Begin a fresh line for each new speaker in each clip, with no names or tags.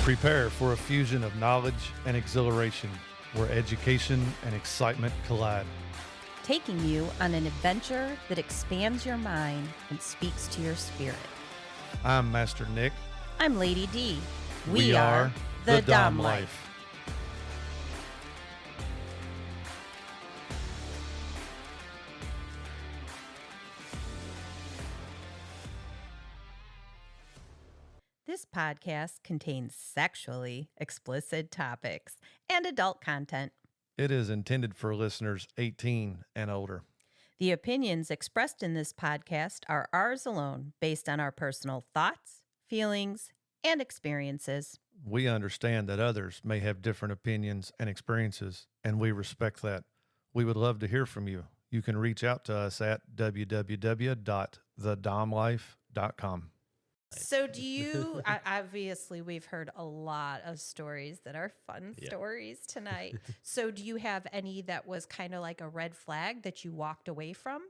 Prepare for a fusion of knowledge and exhilaration where education and excitement collide.
Taking you on an adventure that expands your mind and speaks to your spirit.
I'm Master Nick.
I'm Lady Dee.
We are the Dom Life.
This podcast contains sexually explicit topics and adult content.
It is intended for listeners 18 and older.
The opinions expressed in this podcast are ours alone, based on our personal thoughts, feelings, and experiences.
We understand that others may have different opinions and experiences, and we respect that. We would love to hear from you. You can reach out to us at www.thedomlife.com.
So do you, obviously we've heard a lot of stories that are fun stories tonight. So do you have any that was kind of like a red flag that you walked away from?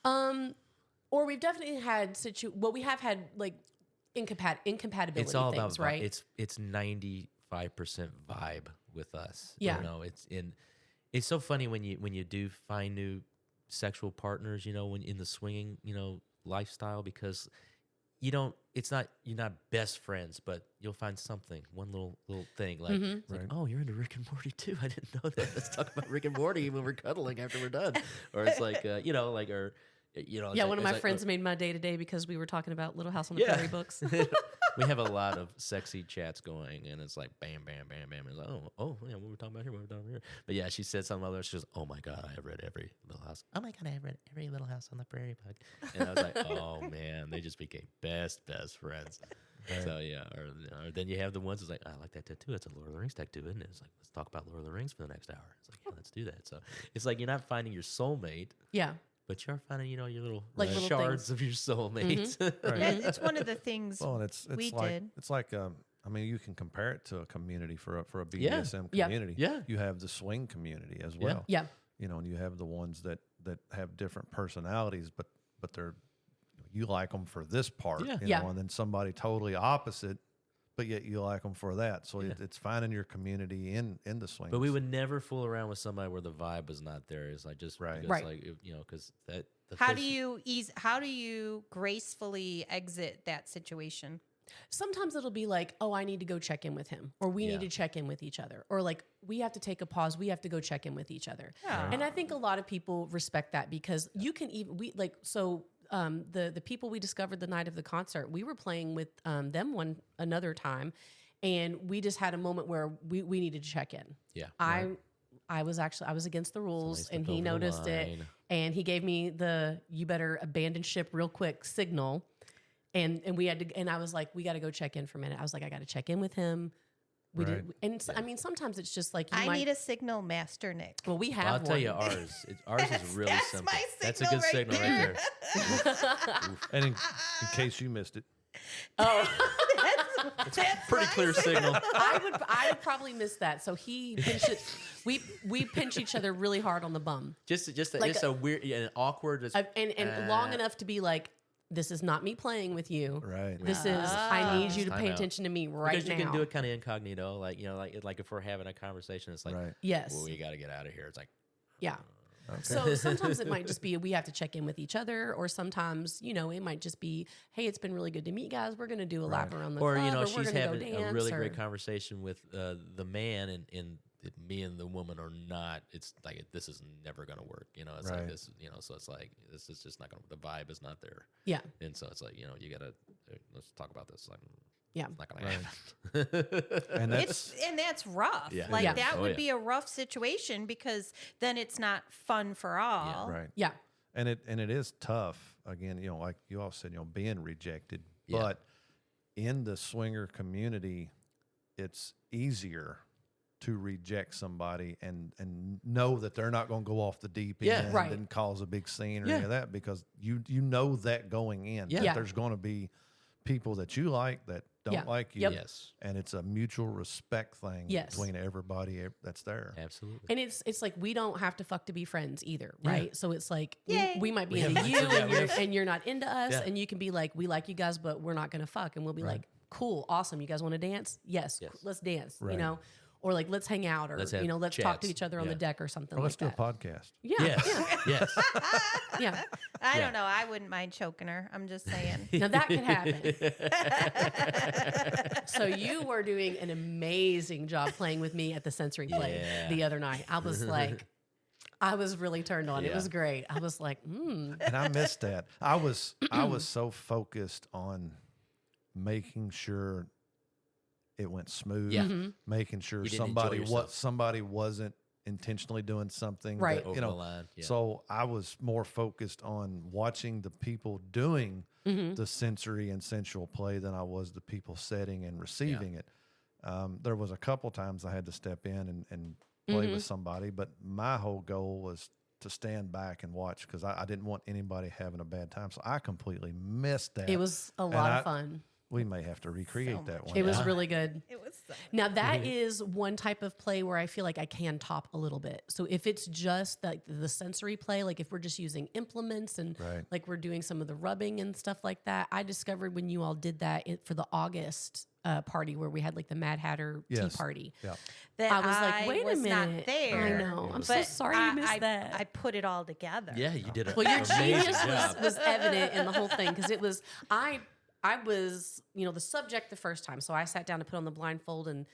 Or we've definitely had we have had like incompatibility
it's all
things,
about
right?
It's 95% vibe with us.
Yeah.
You know, it's so funny when you do find new sexual partners, you know, when in the swinging, you know, lifestyle, because you're not best friends, but you'll find something, one little thing like, it's like, oh, you're into Rick and Morty too. I didn't know that. Let's talk about Rick and Morty when we're cuddling after we're done. Or it's like,
One of my friends made my day to day because we were talking about Little House on the Prairie books.
We have a lot of sexy chats going, and it's like bam, bam, bam, bam. It's like, oh, yeah, what we're talking about here, what we're talking about here. But yeah, she said something other. She goes, oh my God, I have read every Little House. Oh my God, I have read every Little House on the Prairie book. And I was like, oh man, they just became best friends. Right. So yeah, or then you have the ones that's like, I like that tattoo. It's a Lord of the Rings tattoo, isn't it? It's like, let's talk about Lord of the Rings for the next hour. It's like, yeah, let's do that. So it's like you're not finding your soulmate.
Yeah.
But you're finding, you know, your little
little
shards
things
of your soulmate.
Right.
It's one of the things
Well, and it's
we
like,
did.
It's like, I mean, you can compare it to a community for a BDSM community.
Yeah.
You have the swing community as well.
Yeah.
You know, and you have the ones that have different personalities, but they're, you like them for this part, you know, and then somebody totally opposite, but yet you like them for that. So it's finding your community in the swing.
But we would never fool around with somebody where the vibe is not there. It's like just
right.
because, like, you know, because that.
How do you gracefully exit that situation?
Sometimes it'll be like, oh, I need to go check in with him, or we need to check in with each other, or like we have to take a pause. We have to go check in with each other.
Yeah.
And I think a lot of people respect that because you can even the people we discovered the night of the concert, we were playing with them another time, and we just had a moment where we needed to check in.
Yeah.
I was against the rules,
Somebody
and
stepped
he
over the
noticed it,
line.
and he gave me the "you better abandon ship real quick" signal, and we had to, and I was like, we got to go check in for a minute. I was like, I got to check in with him. We did, and I mean, sometimes it's just like
I need a signel, Master Nick.
Well, we have.
Well, I'll
one.
tell you, ours is really
that's
simple.
my
That's a
signal
good
right
signal
there.
right there.
And in case you missed it,
Oh,
That's
Pretty
my
clear signal.
I would probably miss that. So he pinched it. We pinch each other really hard on the bum,
Just
Like
a weird, and awkward.
and long enough to be like, this is not me playing with you.
right?
This is I need you to
Time
pay
out.
attention to me right
because
now.
you can do it kind of incognito, like, you know, like if we're having a conversation, it's like,
Right.
Yes.
well, we got to get out of here. It's like,
Yeah. So sometimes it might just be we have to check in with each other, or sometimes, you know, it might just be, hey, it's been really good to meet you guys. We're going to do a lap around the
or
club,
you know,
or we're
she's
gonna
having
go dance,
a really
or,
great conversation with the man, and me and the woman are not. It's like this is never going to work. You know, it's like
Right.
this. You know, so it's like this is just not going to. The vibe is not there.
Yeah.
And so it's like, you know, you got to let's talk about this. Like,
Yeah.
it's not going to happen.
And that's
that's rough.
Yeah.
Like
Yeah.
that
Oh,
would
yeah.
be a rough situation because then it's not fun for all.
right.
Yeah.
And it is tough. Again, you know, like you all said, you know, being rejected.
Yeah.
But in the swinger community, it's easier to reject somebody and know that they're not going to go off the deep end
Right.
and cause a big scene or
Yeah.
any of that, because you know that going in.
Yeah.
That
Yeah.
there's going to be people that you like that don't
Yeah.
like you.
Yep.
Yes,
And it's a mutual respect thing
Yes.
between everybody that's there.
absolutely.
And it's like we don't have to fuck to be friends either, right? So it's like
Yay.
we might be
We
into
have-
you
yeah,
and
we
you're,
have-
and you're not into us,
Yeah.
and you can be like, we like you guys, but we're not going to fuck, and we'll be like, cool, awesome. You guys want to dance? Yes. Let's dance,
Right.
you know, or like, let's hang out, or,
Let's
let's talk to each other on the deck or something
Or
like
let's do a
that.
podcast.
Yeah.
Yes.
Yeah.
Yes.
Yeah.
I don't know. I wouldn't mind choking her. I'm just saying.
Now that could happen. So you were doing an amazing job playing with me at the sensory play the other night. I was like, I was really turned on. It was great. I was like,
And I missed that. I was so focused on making sure it went smooth.
Yeah.
Making sure
You didn't
somebody
enjoy yourself.
somebody wasn't intentionally doing something
Right.
that,
Over the line. Yeah.
So I was more focused on watching the people doing the sensory and sensual play than I was the people setting and receiving it. There was a couple times I had to step in and play with somebody, but my whole goal was to stand back and watch because I didn't want anybody having a bad time. So I completely missed that.
it was a lot of fun.
We may have to recreate that one.
It was really good.
It was so
Now that is one type of play where I feel like I can top a little bit. So if it's just like the sensory play, like if we're just using implements and like we're doing some of the rubbing and stuff like that, I discovered when you all did that for the August party where we had like the Mad Hatter tea party.
Yeah.
that
I was like, wait a
was
minute.
not there.
I know. I'm so
but
sorry you missed
I
that.
put it all together.
Yeah, you did it.
Well, your
amazing
genius
job.
was evident in the whole thing because it was I was the subject the first time, so I sat down to put on the blindfold and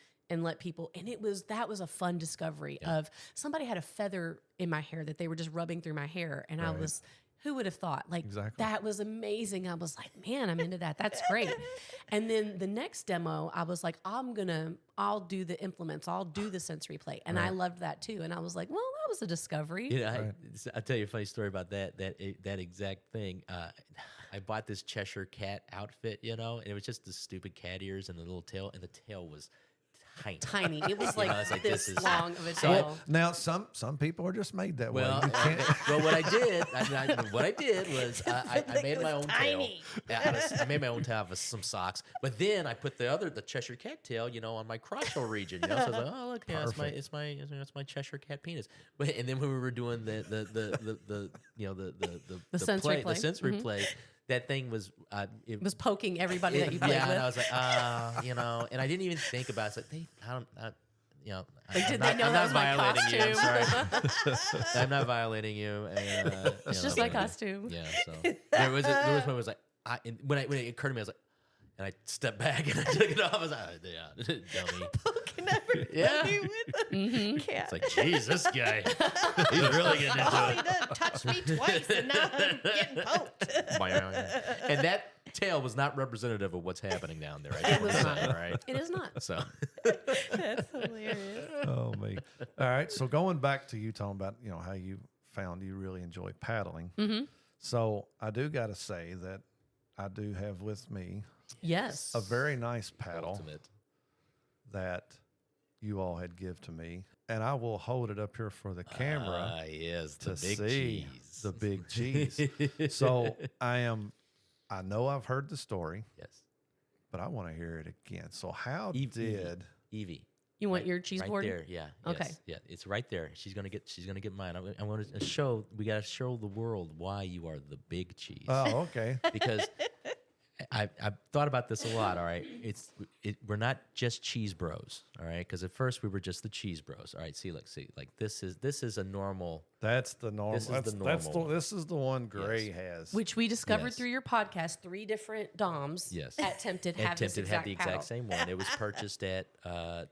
let people, and that was a fun discovery of somebody had a feather in my hair that they were just rubbing through my hair, and I was. Who would have thought? Like, that was amazing. I was like, man, I'm into that. That's great. And then the next demo, I was like, I'll do the implements. I'll do the sensory play. And I loved that too. And I was like, well, that was a discovery.
I'll tell you a funny story about that exact thing. I bought this Cheshire cat outfit, and it was just the stupid cat ears and the little tail, and the tail was tiny.
It was like,
it's like
this
this is
long of a
so
tail.
Now, some people are just made that way.
Well,
You can't.
what I did was I made my own tail. I made my own tail with some socks, but then I put the Cheshire cat tail, on my crotchal region. So I was like, oh look, it's my Cheshire cat penis. And then when we were doing the sensory play. That thing was
it was poking everybody that you played with.
And I was like, and I didn't even think about it. It's like
did they know that was my costume?
You. I'm sorry. I'm not violating you. And,
it's just my costume.
Yeah. So there was one where it was like, when it occurred to me, I was like, and I stepped back and I took it off. I was like, dummy.
Poking everybody with a cat.
It's like, geez, this guy, he's really getting into
He done touched me twice, and now I'm getting poked.
And that tail was not representative of what's happening down there.
It was not.
All right.
It is not.
So
That's hilarious.
Oh, me. All right. So going back to you talking about, how you found you really enjoy paddling. So I do got to say that I do have with me
Yes.
a very nice paddle
ultimate.
that you all had give to me, and I will hold it up here for the camera
yes,
to
the big
see
cheese.
the big cheese. So I know I've heard the story,
Yes.
Mm-hmm.
but I want to hear it again. So how did
Evie?
You want your cheese
right
board?
there, yeah.
Okay.
Yes, yeah, it's right there. She's gonna get mine. I want to show. We got to show the world why you are the big cheese.
Oh, okay.
Because I've thought about this a lot. All right, we're not just cheese bros. All right, because at first we were just the cheese bros. All right, see, this is a normal.
That's the normal.
This is the normal.
This is the one Grey has.
Which we discovered
Yes.
through your podcast, 3 different DOMs
Yes.
at Tempted have this
Tempted
exact
had the exact
paddle.
same one. It was purchased at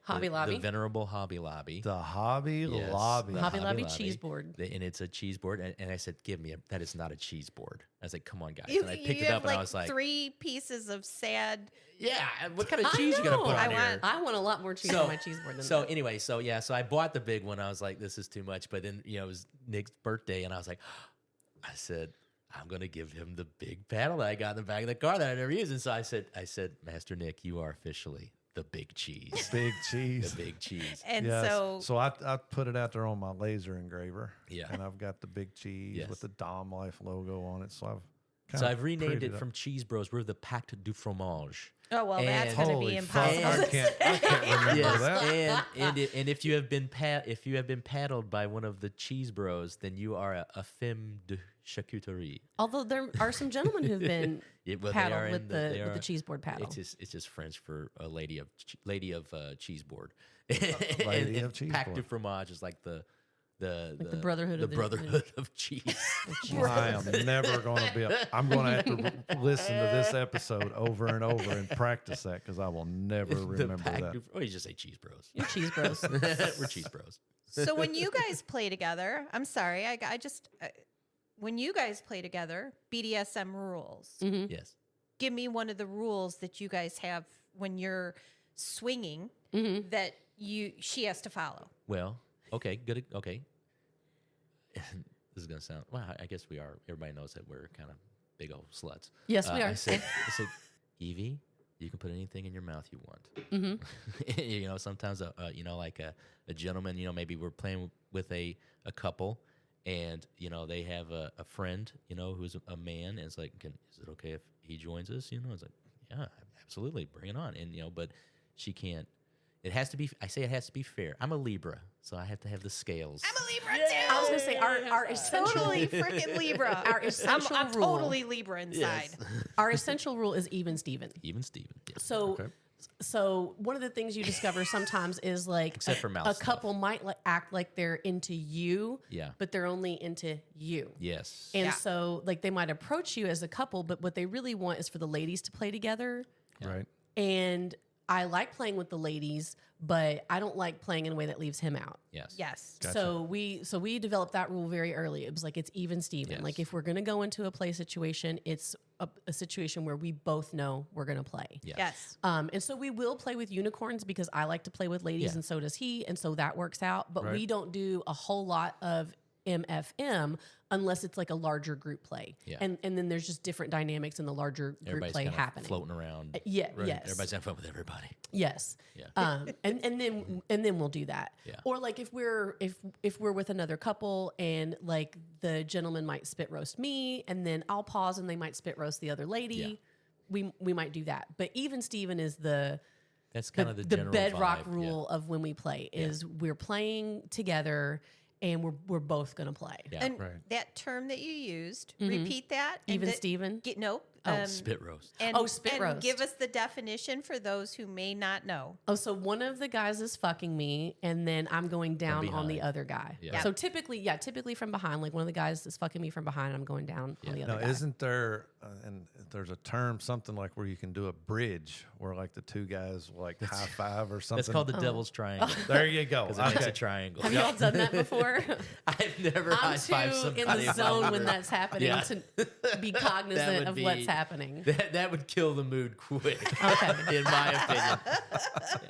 Hobby Lobby.
the venerable Hobby Lobby.
The Hobby
Yes,
Lobby.
the
Hobby Lobby cheese board.
And it's a cheese board. And I said, give me that is not a cheese board. I was like, come on, guys.
You,
and I picked
you
it
have
up and I was like,
3 pieces of sad.
yeah, what kind of
I
cheese you going to
know.
put on
I
here?
I want a lot more cheese
So-
on my cheese board than
So
that.
anyway, so I bought the big one. I was like, this is too much. But then, it was Nick's birthday, and I was like, I said, I'm gonna give him the big paddle that I got in the back of the car that I never used. And so I said, Master Nick, you are officially the big cheese.
Big cheese.
The big cheese.
And
Yes.
so
I put it out there on my laser engraver.
Yeah.
And I've got the big cheese
Yes.
with the Dom Life logo on it. So I've
I've renamed it from Cheese Bros. We're the Pacte du Fromage.
Oh well, that's
And-
going to
Holy
be
fuck,
impossible.
I can't remember that.
And if you have been paddled by one of the cheese bros, then you are a femme de charcuterie.
Although there are some gentlemen who've been
Well, they are
paddled
in
with the cheese board paddle.
It's just French for a lady of cheese board.
Lady of cheese
Pacte
board.
de fromage is like the
brotherhood of the-
brotherhood of cheese.
Well, I am never going to be. I'm going to have to listen to this episode over and over and practice that because I will never remember that.
Or you just say cheese bros.
You're cheese bros.
We're cheese bros.
So when you guys play together, I'm sorry, I just when you guys play together, BDSM rules.
Mhm.
Yes.
Give me one of the rules that you guys have when you're swinging
Mhm.
that she has to follow.
Well, okay, good. Okay. This is gonna sound. Well, I guess we are. Everybody knows that we're kind of big old sluts.
Yes, we are.
I said, Evie, you can put anything in your mouth you want.
Mm-hmm.
You know, sometimes like a gentleman, maybe we're playing with a couple, and they have a friend, who's a man, and it's like, is it okay if he joins us? It's like, yeah, absolutely, bring it on. And but she can't. It has to be. I say it has to be fair. I'm a Libra, so I have to have the scales.
I'm a Libra too.
I was gonna say our essential
Totally freaking Libra.
Our essential
I'm
rule.
totally Libra inside.
Yes.
our essential rule is even Steven.
Even Steven. Yes.
So
Okay.
so one of the things you discover sometimes is like
Except for mouth
a
stuff.
couple might act like they're into you,
Yeah.
but they're only into you.
Yes.
And
Yeah.
so like they might approach you as a couple, but what they really want is for the ladies to play together.
Right.
And I like playing with the ladies, but I don't like playing in a way that leaves him out.
Yes.
Yes.
Gotcha.
So we developed that rule very early. It was like it's even Steven.
Yes.
Like if we're gonna go into a play situation, it's a situation where we both know we're gonna play.
Yes.
Yes.
And so we will play with unicorns because I like to play with ladies,
Yeah.
and so does he, and so that works out. But
Right.
we don't do a whole lot of MFM unless it's like a larger group play.
Yeah.
And then there's just different dynamics in the larger group
Everybody's
play
kind of
happening.
floating around.
Yeah.
Right.
Yes.
Everybody's having fun with everybody.
Yes.
Yeah.
And then we'll do that.
Yeah.
Or like if we're with another couple and like the gentleman might spit roast me and then I'll pause and they might spit roast the other lady. We might do that. But even Steven is
That's kind of the general
bedrock
vibe.
rule of when we play is we're playing together and we're both gonna play.
Yeah.
And
Right.
that term that you used, repeat that. and
Even
that-
Steven.
Nope.
Yeah. Spit roast.
And,
spit
and
roast.
give us the definition for those who may not know.
Oh, so one of the guys is fucking me, and then I'm going down on the
behind.
other guy.
Yeah.
So typically from behind, like one of the guys is fucking me from behind, I'm going down on the other
Now,
guy.
isn't there, and there's a term, something like where you can do a bridge where like the two guys will like high five or something?
That's called the devil's triangle.
There you go.
Because it makes a
Okay.
triangle.
Have you all done that before?
I've never
I'm
high fived
too
somebody.
in the
if I
zone
was
when
there.
that's happening
Yeah.
to be cognizant
would
of
be-
what's happening.
That would kill the mood quick.
Okay.
In my opinion.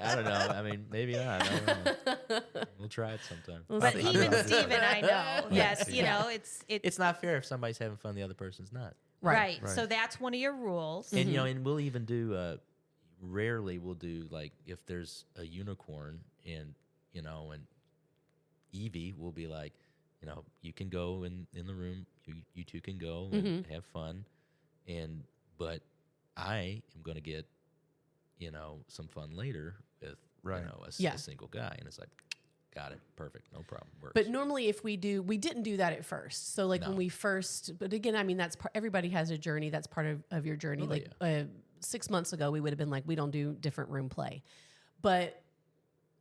I don't know. I mean, maybe not. I don't know. We'll try it sometime.
Well,
But
that-
even Steven, I know. Yes, you
Yeah.
know, it's
It's not fair if somebody's having fun, the other person's not.
right.
Right.
So that's one of your rules.
And and we'll even do. Rarely we'll do like if there's a unicorn and and Evie will be like, you can go in the room. You two can go and have fun, but I am going to get some fun later with
Right.
Yeah.
a single guy, and it's like, got it, perfect, no problem, works.
But normally, if we didn't do that at first. So like when
No.
we first, but again, I mean, that's everybody has a journey. That's part of your journey.
Oh,
like 6 months ago, we would have been like, we don't do different room play. But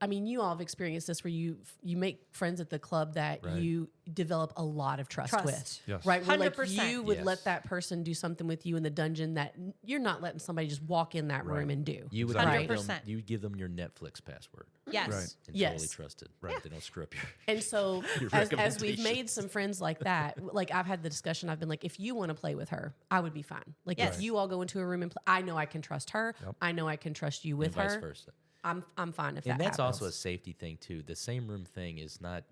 I mean, you all have experienced this where you make friends at the club that
Right.
you develop a lot of trust with.
Yes.
Right? Where like
100%.
you would
Yes.
let that person do something with you in the dungeon that you're not letting somebody just walk in that room
Right.
and do.
you would
Exactly.
give them,
100%.
you would give them your Netflix password
Yes.
Right.
and
Yes.
totally trusted.
Right.
They don't screw up your.
And so
Your
as we've
recommendations.
made some friends like that, like I've had the discussion, I've been like, if you want to play with her, I would be fine. Like
Yes.
if you all go into a room and play, I know I can trust her.
Yep.
I know I can trust you with
and vice
her.
versa.
I'm fine if
And
that
that's
happens.
also a safety thing too. The same room thing is not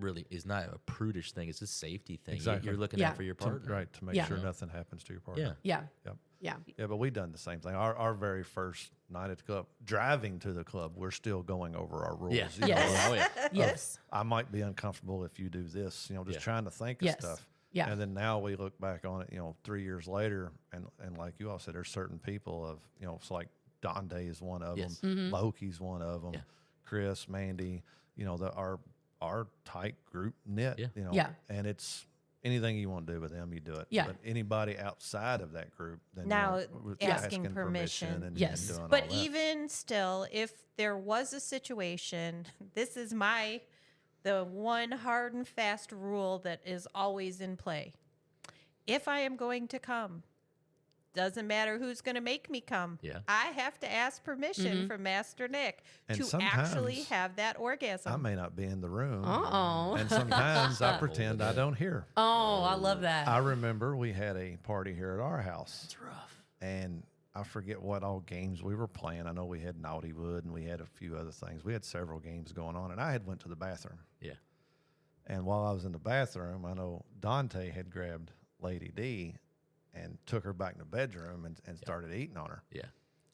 a prudish thing. It's a safety thing.
Exactly.
You're looking
Yeah.
out for your
To,
partner.
right. To make
Yeah.
sure
Yeah.
nothing happens to your partner.
Yeah.
yeah.
Yep.
Yeah.
Yeah, but we done the same thing. Our very first night at the club, driving to the club, we're still going over our rules.
Yeah.
you know,
Yes.
Oh yeah.
Yes.
I might be uncomfortable if you do this, just
Yeah.
trying to think
Yes.
of stuff.
Yeah.
And then now we look back on it, 3 years later, and like you all said, there's certain people of, it's like Dante is one of
Yes.
them, Loki's one of them,
Yeah.
Chris, Mandy, our tight group knit,
Yeah.
and it's anything you want to do with them, you do it.
Yeah.
But anybody outside of that group, then
Now,
we're
asking permission.
and,
Yes.
and doing
But
all that.
even still, if there was a situation, this is the one hard and fast rule that is always in play. If I am going to come, doesn't matter who's going to make me come.
Yeah.
I have to ask permission from Master Nick
And
to actually
sometimes
have that orgasm.
I may not be in the room.
Uh-oh.
And sometimes I pretend I don't hear.
Oh, I love that.
I remember we had a party here at our house.
It's rough.
And I forget what all games we were playing. I know we had Naughtywood and we had a few other things. We had several games going on, and I had went to the bathroom.
Yeah.
And while I was in the bathroom, I know Dante had grabbed Lady Dee and took her back in the bedroom and started eating on her.
Yeah.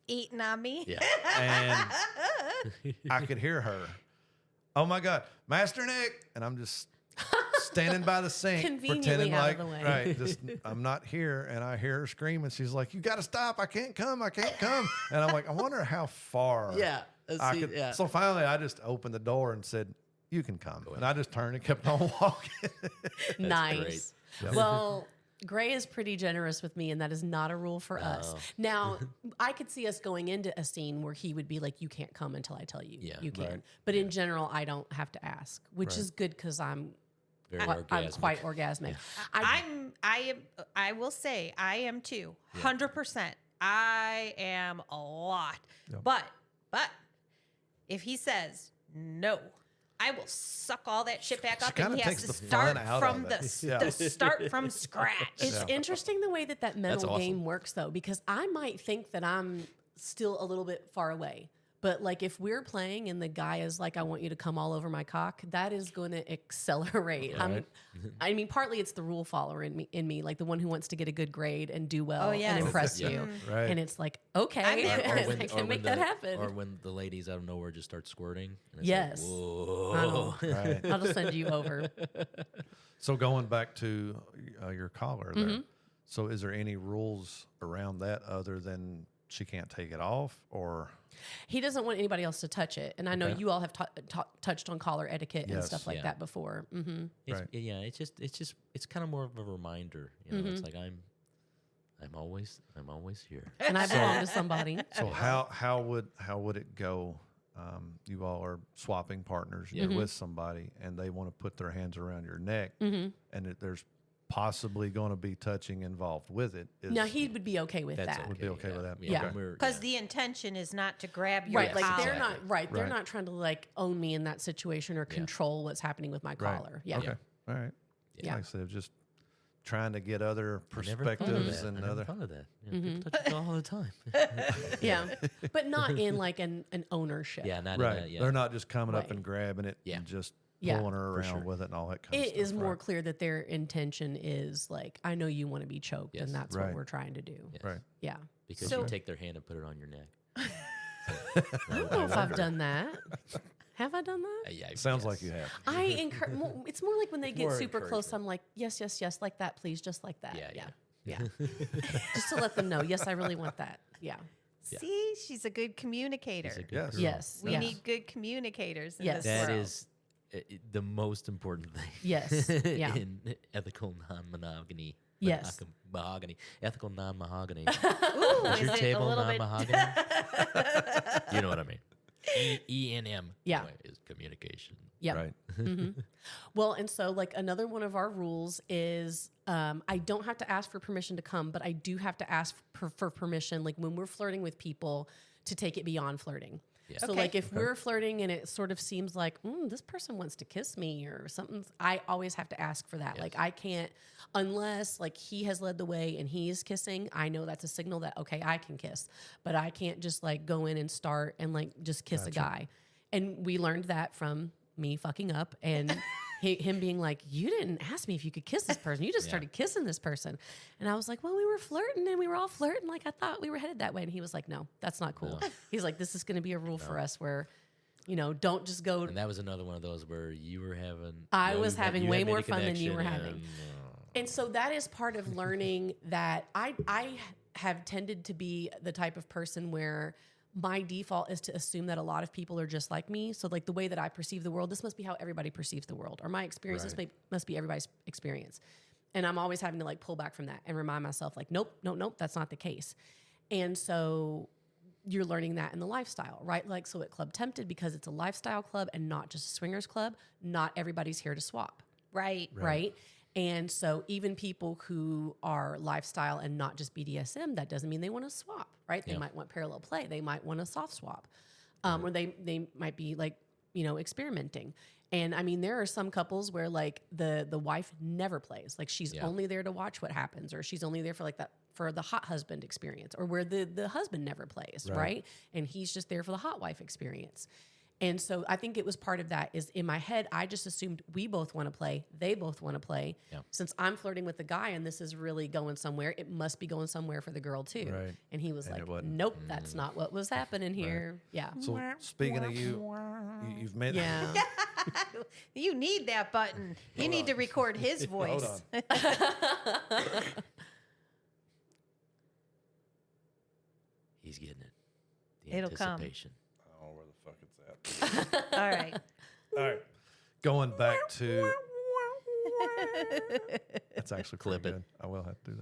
Eating on me.
Yeah.
And I could hear her, "Oh my God, Master Nick!" And I'm just standing by the sink,
Conveniently
pretending
out
like,
of the way.
right, just I'm not here. And I hear her screaming. She's like, "You got to stop! I can't come! I can't come!" And I'm like, I wonder how far.
Yeah.
I could.
Yeah.
So finally, I just opened the door and said, "You can come." And I just turned and kept on walking.
Nice.
Yep.
Well, Gray is pretty generous with me, and that is not a rule for us. Now, I could see us going into a scene where he would be like, "You can't come until I tell you
Yeah.
you can."
Right.
But in general, I don't have to ask, which
Right.
is good because I'm
Very
I'm
orgasmic.
quite orgasmic.
I will say I am too. 100%. I am a lot.
Yep.
But if he says no, I will suck all that shit back up, and
kinda
he has
takes
to
the
start
fun out
from
of
the
it. Yeah.
to start from scratch.
It's interesting the way that mental
awesome.
game works, though, because I might think that I'm still a little bit far away. But like if we're playing and the guy is like, "I want you to come all over my cock," that is going to accelerate.
Right.
I mean, partly it's the rule follower in me, like the one who wants to get a good grade and do well
Oh, yes.
and impress
Yeah.
you.
Right.
And it's like, okay,
I'm there.
I can make that happen.
Or when the ladies out of nowhere just start squirting. And it's
Yes.
Like, whoa.
I know.
Right.
I'll just send you over.
So going back to your collar there.
Mm-hmm.
So is there any rules around that other than she can't take it off, or?
He doesn't want anybody else to touch it. And I know
Okay.
you all have touched on collar etiquette and
Yes.
stuff like
Yeah.
that before. Mm-hmm.
Right.
Yeah, it's kind of more of a reminder. It's like I'm always here.
And I belong to somebody.
So how would it go? You all are swapping partners. You're with somebody, and they want to put their hands around your neck, and there's possibly going to be touching involved with it.
Now, he would be okay with
That's
that.
Would be okay with that.
Yeah.
Okay.
Because the intention is not to grab your
Right, like
collar.
they're not right. They're
Right.
not trying to like own me in that situation or control what's happening with my
Right.
collar. Yeah,
Okay. All right.
Yeah.
Like I said, just trying to get other
I never thought of
perspectives
that.
and
I never
other.
thought of that. People touch it all the time.
yeah, but not in like an ownership.
Yeah, not
Right.
In that, yeah.
They're not just coming up
Right.
and grabbing it
Yeah.
and just
Yeah.
pulling her
For
around
sure.
with it and all that kind of
It
stuff.
is more
right.
clear that their intention is like, I know you want to be choked,
Yes.
and that's
Right.
what we're trying to do.
Yes.
Right.
Yeah,
Because
So-
you take their hand and put it on your neck.
I don't know if I've done that. Have I done that?
Yeah,
Sounds
yes.
like you have.
I encourage. It's more like when they get
more
super close.
encouragement.
I'm like, yes, yes, yes, like that, please, just like that.
Yeah,
yeah. Just to let them know, yes, I really want that. Yeah.
See, she's a good communicator.
He's a good
Yes.
girl.
Yes.
We
yes.
need good communicators in
Yes.
this
That
world.
is the most important thing.
Yes. Yeah.
In ethical non-monogamy.
Yes.
Mahogany. Ethical non-mahogany.
Ooh,
Is
is
your
it a
table
little bit?
non-mahogany? You know what I mean. E-N-M.
Yeah.
Anyway, is communication.
Yeah.
Right.
Well, and so like another one of our rules is I don't have to ask for permission to come, but I do have to ask for permission, like when we're flirting with people, to take it beyond flirting.
Yeah.
So
Okay.
like if we're flirting and it sort of seems like this person wants to kiss me or something, I always have to ask for that.
Yes.
Like I can't, unless like he has led the way and he is kissing, I know that's a signal that, okay, I can kiss, but I can't just like go in and start and like just kiss a guy. And we learned that from me fucking up and him being like, you didn't ask me if you could kiss this person. You just started kissing this person. And I was like, well, we were flirting and we were all flirting. Like I thought we were headed that way. And he was like, no, that's not cool.
No.
He's like, this is going to be a rule for us where, don't just go.
And that was another one of those where you were having.
I was
you had
having
you
way
had made
more
a
fun than you were
connection
having. And so that is part of learning that I have tended to be the type of person where my default is to assume that a lot of people are just like me. So like the way that I perceive the world, this must be how everybody perceives the world, or my experience, this must be everybody's experience. And I'm always having to like pull back from that and remind myself like, nope, that's not the case. And so you're learning that in the lifestyle, right? Like, so at Club Tempted, because it's a lifestyle club and not just a swingers club, not everybody's here to swap. Right. And so even people who are lifestyle and not just BDSM, that doesn't mean they want to swap, right? They might want parallel play. They might want a soft swap, or they might be like, experimenting. And I mean, there are some couples where like the wife never plays, like she's only there to watch what happens, or she's only there for like that, for the hot husband experience, or where the husband never plays, right? And he's just there for the hot wife experience. And so I think it was part of that is in my head, I just assumed we both want to play. They both want to play. Yeah. Since I'm flirting with the guy and this is really going somewhere, it must be going somewhere for the girl too. Right. And he was like, nope, that's not what was happening here. Right. Yeah.
So speaking of you've made...
Yeah. You need that button. You need to record his voice.
Hold on.
He's getting it.
It'll come.
Oh, where the fuck is that?
All right.
Going back to... That's actually
Clip
pretty
it.
good. I will have to do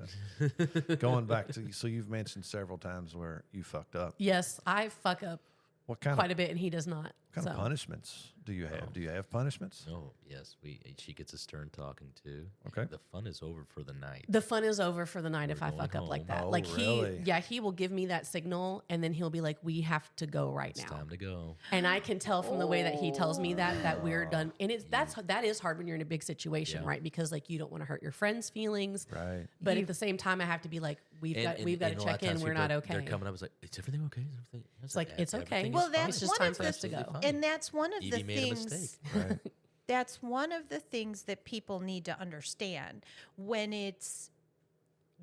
that. Going back to... So you've mentioned several times where you fucked up.
Yes, I fuck up
What kind
quite a bit and he does not.
What kind of punishments do you have? Do you have punishments?
Oh, yes. She gets a stern talking too.
Okay.
The fun is over for the night.
The fun is over for the night if I fuck up like that.
Oh,
like
really?
he will give me that signal and then he'll be like, we have to go right now.
It's time to go.
And I can tell from the way that he tells me that we're done. And that is hard when you're in a big situation, right? Because like you don't want to hurt your friends' feelings.
Right.
But at the same time, I have to be like, we've got to check in. We're not okay.
They're coming up. It's like, is everything okay?
It's like, it's okay.
Well, that's
it's just time for us to go.
And that's one of the
Evie made a mistake.
Right.
That's one of the things that people need to understand when it's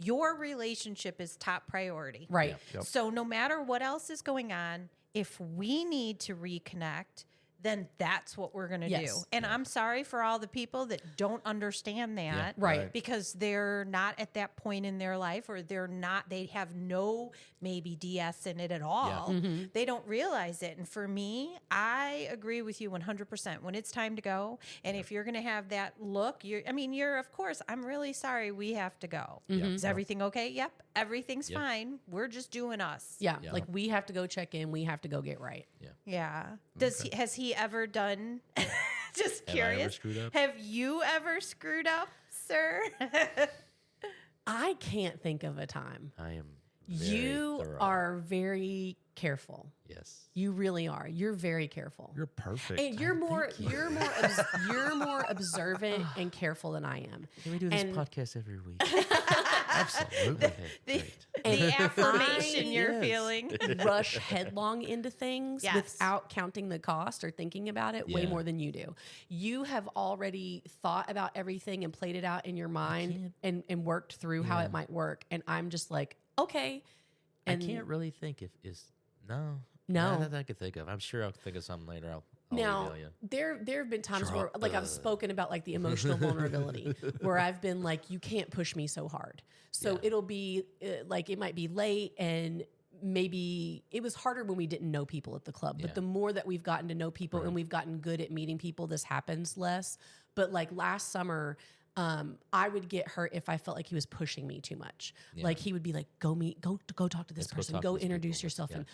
your relationship is top priority.
Right.
Yep.
So no matter what else is going on, if we need to reconnect, then that's what we're going to do. And I'm sorry for all the people that don't understand that.
Right.
Because they're not at that point in their life, or they have no maybe DS in it at all. Yeah. Mm-hmm. They don't realize it. And for me, I agree with you 100%. When it's time to go, and if you're going to have that look, you're of course, I'm really sorry, we have to go. Mm-hmm. Is everything okay? Yep. Everything's fine. We're just doing us.
Yeah. Like we have to go check in. We have to go get right.
Yeah. Has he ever done? Just curious.
Have I ever screwed up?
Have you ever screwed up, sir?
I can't think of a time.
I am.
You are very careful.
Yes.
You really are. You're very careful.
You're perfect.
And you're more observant and careful than I am.
Can we do this podcast every week?
Absolutely.
The affirmation you're feeling.
Rush headlong into things without counting the cost or thinking about it way more than you do. You have already thought about everything and played it out in your mind and worked through how it might work. And I'm just like, okay. And
I can't really think if is no.
No.
That I could think of. I'm sure I'll think of something later. I'll
now,
email you.
there have been times where, like, I've spoken about, like, the emotional vulnerability, where I've been like, you can't push me so hard. So it'll be, like, it might be late, and maybe it was harder when we didn't know people at the club. But the more that we've gotten to know people and we've gotten good at meeting people, this happens less. But, like, last summer, I would get hurt if I felt like he was pushing me too much. Yeah. Like he would be like, go talk to this person, go introduce yourself, and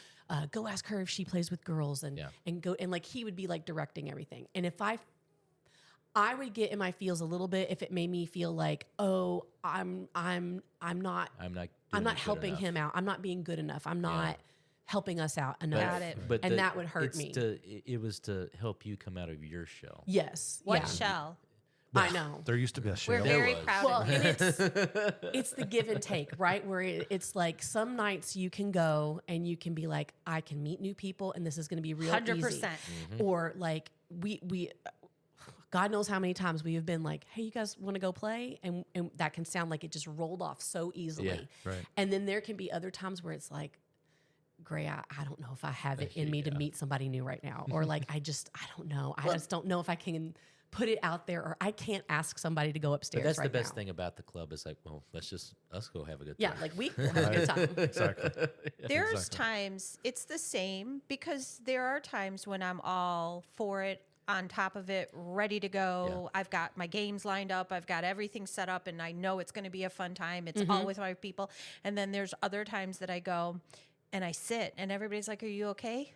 go ask her if she plays with girls, and go, and like he would be like directing everything. And if I would get in my feels a little bit if it made me feel like, oh, I'm not helping him out. I'm not being good enough. I'm not helping us out enough.
But
and that would hurt me.
It was to help you come out of your shell.
Yes.
What shell?
Well,
I know.
There used to be a shell.
We're very proud of
it. And it's the give and take, right? Where it's like some nights you can go and you can be like, I can meet new people and this is going to be real 100%. Easy. Mm-hmm. Or like we God knows how many times we have been like, hey, you guys want to go play? And that can sound like it just rolled off so easily.
Yeah, right.
And then there can be other times where it's like, Gray, I don't know if I have it in me to meet somebody new right now. Or like, I don't know. I just don't know if I can put it out there, or I can't ask somebody to go upstairs.
But that's
right
the best
now.
thing about the club is like, well, let's go have a good time.
Yeah, like we will have a good time.
Exactly.
There's times it's the same, because there are times when I'm all for it, on top of it, ready to go. I've got my games lined up. I've got everything set up, and I know it's going to be a fun time. It's all with my people. And then there's other times that I go and I sit, and everybody's like, "Are you okay?"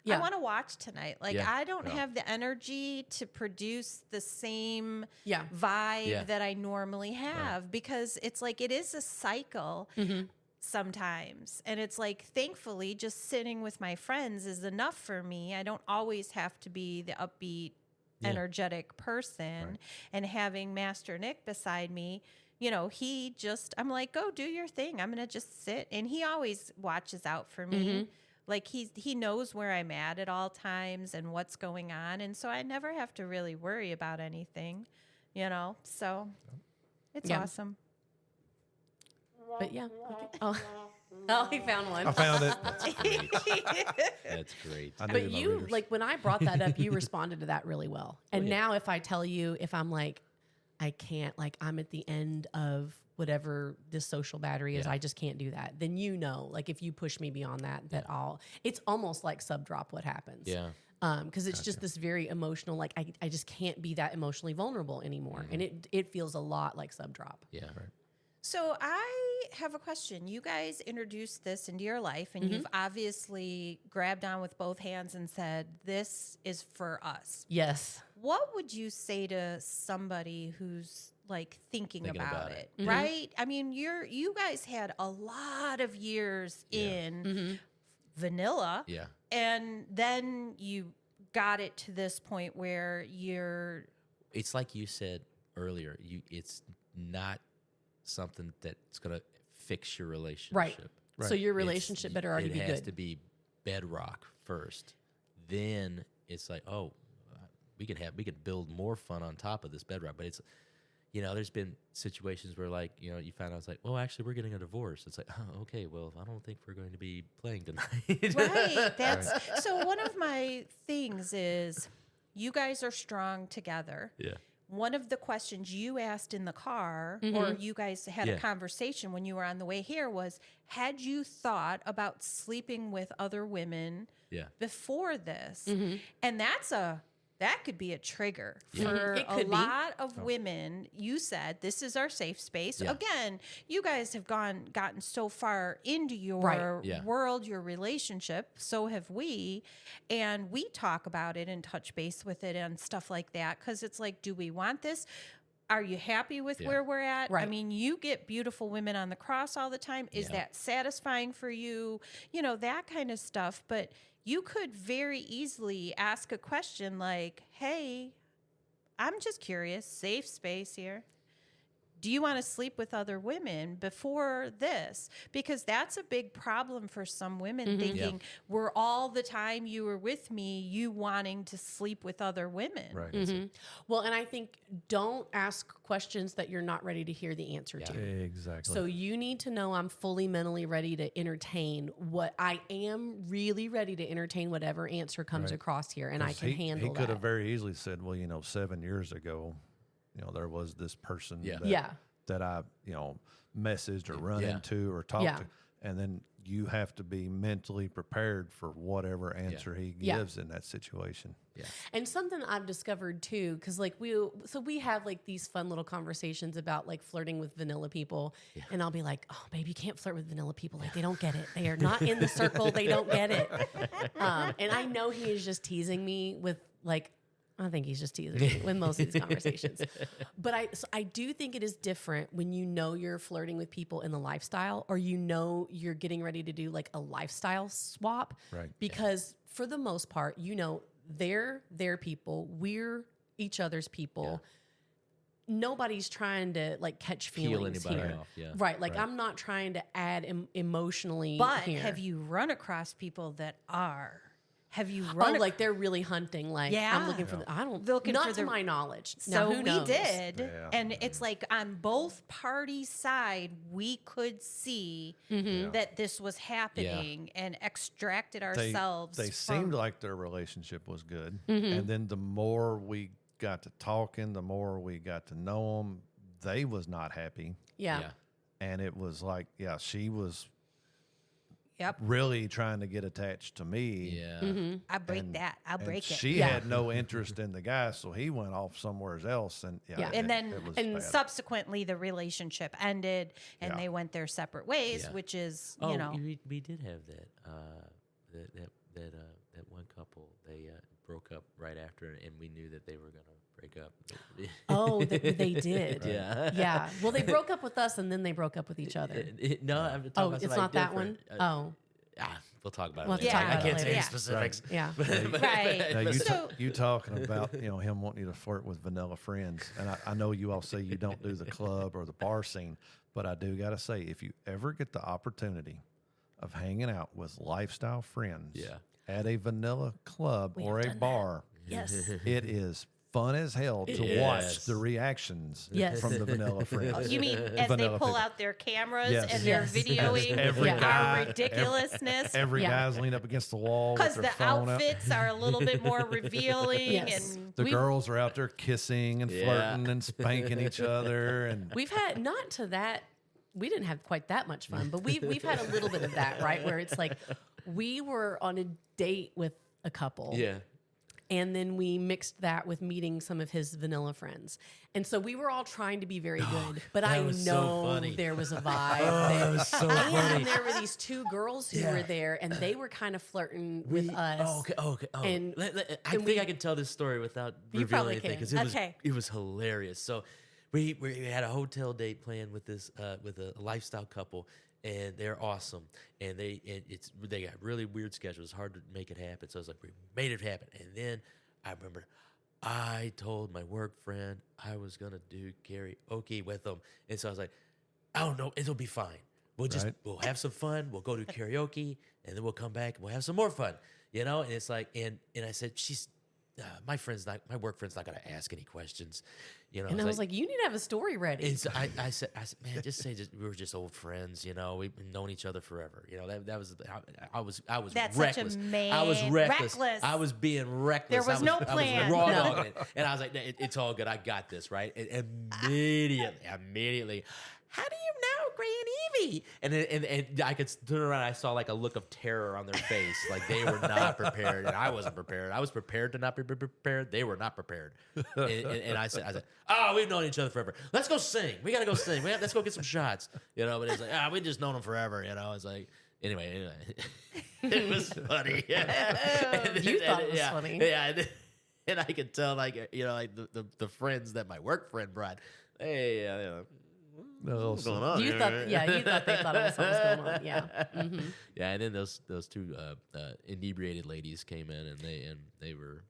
Yeah, I want to watch tonight. Like, I don't have the energy to produce the same vibe that I normally have, because it's like, it is a cycle sometimes. And it's like, thankfully, just sitting with my friends is enough for me. I don't always have to be the upbeat, energetic person. And having Master Nick beside me, you know, I'm like, go do your thing. I'm going to just sit. And he always watches out for me. Like, he knows where I'm at all times and what's going on. And so I never have to really worry about anything, you know? So it's awesome.
But yeah. He found one.
I found it.
That's great.
But you, like, when I brought that up, you responded to that really well. And now if I tell you, if I'm like, I can't, like, I'm at the end of whatever this social battery is, I just can't do that, then you know, like, if you push me beyond that, it's almost like sub drop what happens.
Yeah.
Because it's just this very emotional, like, I just can't be that emotionally vulnerable anymore. And it feels a lot like sub drop.
Yeah. Right.
So I have a question. You guys introduced this into your life, and you've obviously grabbed on with both hands and said, this is for us.
Yes.
What would you say to somebody who's like thinking about it,
Mm-hmm.
right? I mean, you guys had a lot of years in vanilla, and then you got it to this point where
it's like you said earlier, it's not something that's going to fix your relationship.
Right. So your relationship better already be good.
It has to be bedrock first. Then it's like, we could build more fun on top of this bedrock. But it's, you know, there's been situations where, like, you know, you find out it's like, oh, actually, we're getting a divorce. It's like, oh, okay, well, I don't think we're going to be playing tonight.
Right. So one of my things is, you guys are strong together.
Yeah.
One of the questions you asked in the car, or you guys had a conversation when you were on the way here, was, had you thought about sleeping with other women before this? And that could be a trigger for a lot of women. You said, this is our safe space. Again, you guys have gotten so far into your world, your relationship. So have we. And we talk about it and touch base with it and stuff like that. Because it's like, do we want this? Are you happy with where we're at?
Right.
I mean, you get beautiful women on the cross all the time. Is that satisfying for you? You know, that kind of stuff. But you could very easily ask a question like, hey, I'm just curious, safe space here. Do you want to sleep with other women before this? Because that's a big problem for some women, thinking, we're all the time you were with me, you wanting to sleep with other women.
Right.
Well, and I think, don't ask questions that you're not ready to hear the answer to.
Exactly.
So you need to know I'm fully mentally ready to entertain what I am really ready to entertain, whatever answer comes across here, and I can handle that.
He could have very easily said, well, you know, 7 years ago, you know, there was this person that I, you know, messaged or run into or talked to. And then you have to be mentally prepared for whatever answer he gives in that situation. Yeah.
And something I've discovered too, because like we have like these fun little conversations about like flirting with vanilla people. Yeah. And I'll be like, oh, babe, you can't flirt with vanilla people. Like, they don't get it. They are not in the circle. They don't get it. And I know he is just teasing me with like, I think he's just teasing me with most of these conversations. But I do think it is different when you know you're flirting with people in the lifestyle, or you know you're getting ready to do like a lifestyle swap.
Right.
Because for the most part, you know, they're their people, we're each other's people. Yeah. Nobody's trying to like catch feelings here.
Off,
Right. Like I'm not trying to add emotionally.
But
here.
Have you run across people that are? Have you run?
Like they're really hunting. Like I'm looking for. I don't. Not to my knowledge.
So
now,
we did, and it's like on both parties' side, we could see that this was happening and extracted ourselves.
They seemed like their relationship was good, and then the more we got to talking, the more we got to know them, they was not happy.
Yeah.
And it was like, she was
Yep.
really trying to get attached to me.
Yeah.
Mm-hmm.
I break that. I'll break it.
She had no interest in the guy, so he went off somewhere else. And
And then
it was
and
bad.
subsequently the relationship ended and they went their separate ways, which is, you know.
We did have that one couple. They broke up right after, and we knew that they were going to break up.
Oh, they did.
Yeah.
Yeah. Well, they broke up with us, and then they broke up with each other.
No, I'm talking about
it's not that one?
different. We'll talk about
We'll
it later.
talk about
I
it
can't say
later.
any specifics.
Yeah.
Right.
Now,
So-
you talking about him wanting you to flirt with vanilla friends, and I know you all say you don't do the club or the bar scene, but I do got to say, if you ever get the opportunity of hanging out with lifestyle friends at a vanilla club or a bar,
Yes.
it is fun as hell to watch the reactions from the vanilla friends.
You mean as
Vanilla
they pull
people.
out their cameras
Yes.
and they're
Yes.
videoing
Every guy-
our ridiculousness?
Every guy's leaned up against the wall with
Because
their
the
phone out.
outfits are a little bit more revealing.
Yes.
And
The girls are out there kissing and flirting and spanking each other, and
We've had not to that. We didn't have quite that much fun, but we've had a little bit of that, right? Where it's like we were on a date with a couple.
Yeah.
And then we mixed that with meeting some of his vanilla friends. And so we were all trying to be very good. But I
was so
know
funny.
there was a vibe.
That was so
And
funny.
there were these two girls who were there, and they were kind of flirting with us.
Okay. Oh,
And-
I think I can tell this story without
You
revealing
probably
anything
can.
because
Okay.
it was hilarious. So we had a hotel date planned with this with a lifestyle couple, and they're awesome. And they got really weird schedules. It's hard to make it happen. So I was like, we made it happen. And then I remember I told my work friend I was gonna do karaoke with them, and so I was like, "Oh no, it'll be fine. We'll have some fun. We'll go to karaoke, and then we'll come back and we'll have some more fun, And it's like, and I said, my work friend's not gonna ask any questions,
And I was like, you need to have a story ready.
And so I said, man, just say we were just old friends, We've known each other forever, That was I was
That's
reckless.
such a man.
I was reckless.
Reckless.
I was being reckless.
There was no plan.
I was raw
No.
dogging it. And I was like, it's all good. I got this, right? And immediately, how do you know Grey and Evie? And I could turn around. I saw like a look of terror on their face, like they were not prepared, and I wasn't prepared. I was prepared to not be prepared. They were not prepared. And I said, oh, we've known each other forever. Let's go sing. We gotta go sing. Let's go get some shots. But it's like, we've just known them forever. It's like. Anyway, it was funny.
You thought it was funny.
Yeah, and I could tell, like the friends that my work friend brought. Hey, what's going on?
You thought they thought it was something was going on. Yeah. Mm-hmm.
Yeah, and then those two inebriated ladies came in, and they were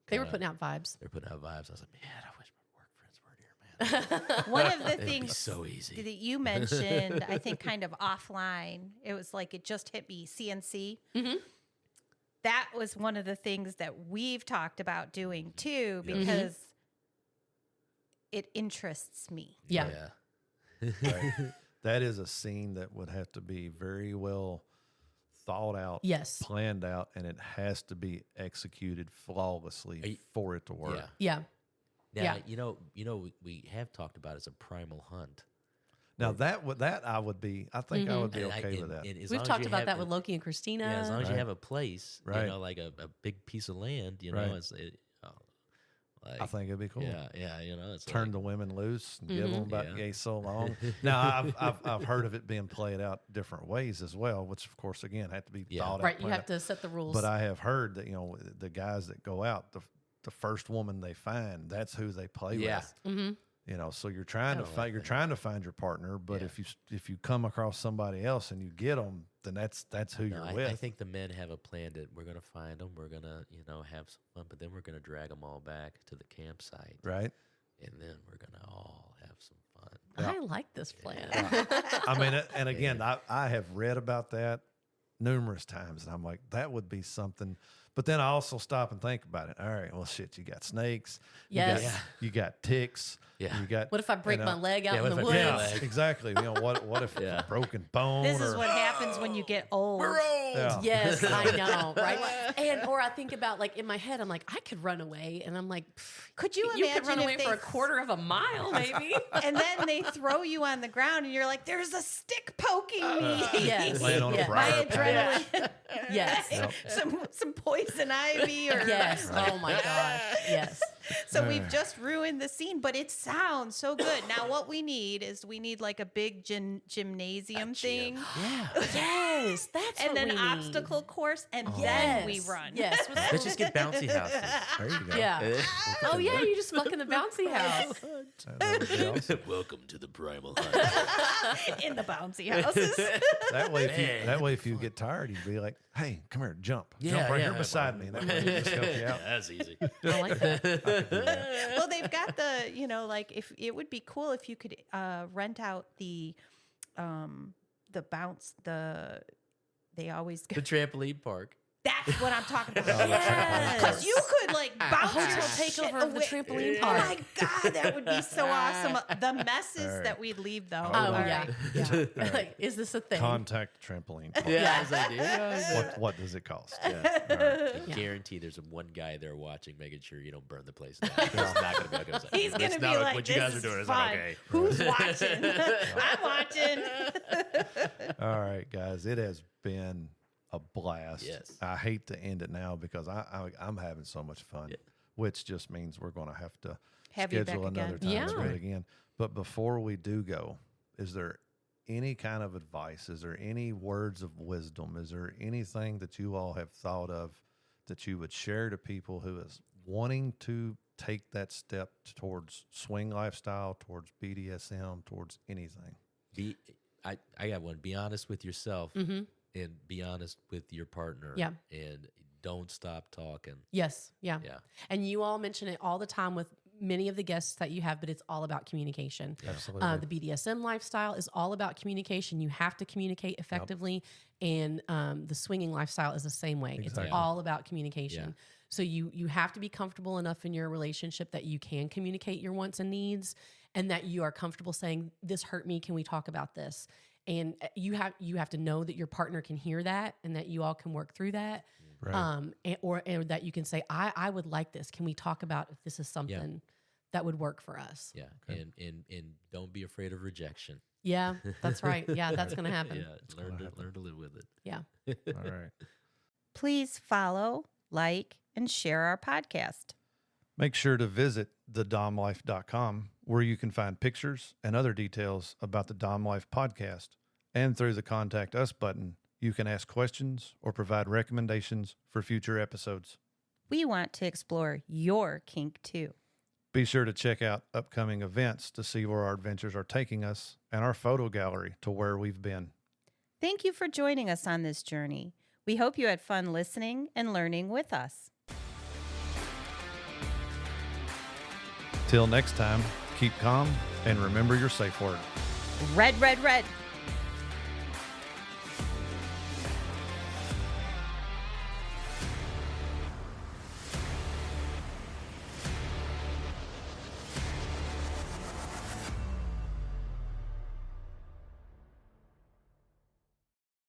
putting out vibes.
They're putting out vibes. I was like, man, I wish my work friends were here, man.
One of the
It'd be
things
so easy.
that you mentioned, I think kind of offline, it was like it just hit me, CNC.
Mm-hmm.
That was one of the things that we've talked about doing too, because it interests me.
Yeah.
right. That is a scene that would have to be very well thought out,
Yes.
planned out, and it has to be executed flawlessly for it to work.
Yeah.
Yeah.
Now, we have talked about it as a primal hunt.
Now that I would be, I think I would be okay with that.
We've talked about that with Loki and Christina.
Yeah, as long as you
Right.
have a place,
Right.
Like a big piece of land,
Right. I think it'd be cool.
Yeah, it's
Turn the women loose and give them about
Yeah.
so long. Now I've heard of it being played out different ways as well, which of course again had to be thought out.
Right. You
planned
have
out.
to set the rules.
But I have heard that the guys that go out, the first woman they find, that's who they play
Yeah.
with.
Mm-hmm.
So you're trying to
like
find your partner, but
Yeah.
if you come across somebody else and you get them, then that's who you're with.
I think the men have a plan that we're gonna find them, we're gonna have some fun, but then we're gonna drag them all back to the campsite,
right?
and then we're gonna all have some fun.
I like this plan.
I mean, and again, I have read about that numerous times, and I'm like, that would be something. But then I also stop and think about it. All right, well, shit, you got snakes.
Yes.
You got ticks.
Yeah.
You got.
What if I break my leg out in the
what if I
woods?
break my leg?
Exactly. You know, what if a broken bone?
This is what happens when you get old.
Yeah.
Yes, I know, right? Or I think about, like, in my head, I'm like, I could run away, and I'm like,
Could you
you
imagine
could run away
if
for
they
a quarter of a mile, maybe?
and then they throw you on the ground and you're like, there's a stick poking me.
Yes.
Laying on a
Yes.
briar
My
patch.
adrenaline.
Yes.
Some poison ivy or
Yes. Oh my gosh. Yes.
So we've just ruined the scene, but it sounds so good. Now what we need like a big gymnasium thing.
Yeah.
Yes. That's
And
what
then
we need.
obstacle course, and then
Yes.
we run.
Yes.
Let's just get bouncy houses.
There you go.
Yeah. Oh yeah, you just fucking the bouncy house.
Welcome to the primal hunt.
In the bouncy houses.
That way, if you get tired, you'd be like, "Hey, come here, jump right here beside me." That way, it just help you out.
That's easy.
I like that.
Well, they've got the, like, if it would be cool if you could rent out the bounce, they always
The trampoline park.
That's what I'm talking about.
Yes.
Because you could like bounce your
Hotel
shit
takeover of the
away.
trampoline
Oh
park.
my God, that would be so awesome. The messes
All right.
that we'd leave though.
Oh
All
yeah.
right.
Yeah. Like, is this a thing?
Contact trampoline park.
Yeah, as I do.
What does it cost?
I guarantee there's one guy there watching, making sure you don't burn the place down. It's not going to be okay. It's like,
He's
"That's
gonna be
not
like,
what you
this
guys are
is
doing. It's
fun.
not okay."
Who's watching? I'm watching.
All right, guys, it has been a blast.
Yes.
I hate to end it now because I'm having so much fun, which just means we're going to have to
Have you back
schedule another
again.
time
Yeah.
to do it again. But before we do go, is there any kind of advice? Is there any words of wisdom? Is there anything that you all have thought of that you would share to people who is wanting to take that step towards swing lifestyle, towards BDSM, towards anything?
I got one. Be honest with yourself and be honest with your partner.
Yeah.
And don't stop talking.
Yes. Yeah.
Yeah.
And you all mention it all the time with many of the guests that you have, but it's all about communication.
Absolutely.
The BDSM lifestyle is all about communication. You have to communicate effectively. And the swinging lifestyle is the same way.
Exactly.
It's all about communication.
Yeah.
So you have to be comfortable enough in your relationship that you can communicate your wants and needs, and that you are comfortable saying, "This hurt me. Can we talk about this?" And you have to know that your partner can hear that, and that you all can work through that.
Right.
Or that you can say, I would like this. Can we talk about if this is something that would work for us?
Yeah. Okay. And don't be afraid of rejection.
Yeah, that's right. Yeah, that's going to happen.
Yeah. Learn to live with it.
Yeah.
All right.
Please follow, like, and share our podcast.
Make sure to visit thedomlife.com, where you can find pictures and other details about the Dom Life podcast. And through the Contact Us button, you can ask questions or provide recommendations for future episodes.
We want to explore your kink too.
Be sure to check out upcoming events to see where our adventures are taking us and our photo gallery to where we've been.
Thank you for joining us on this journey. We hope you had fun listening and learning with us.
Till next time, keep calm and remember your safe word.
Red, red, red.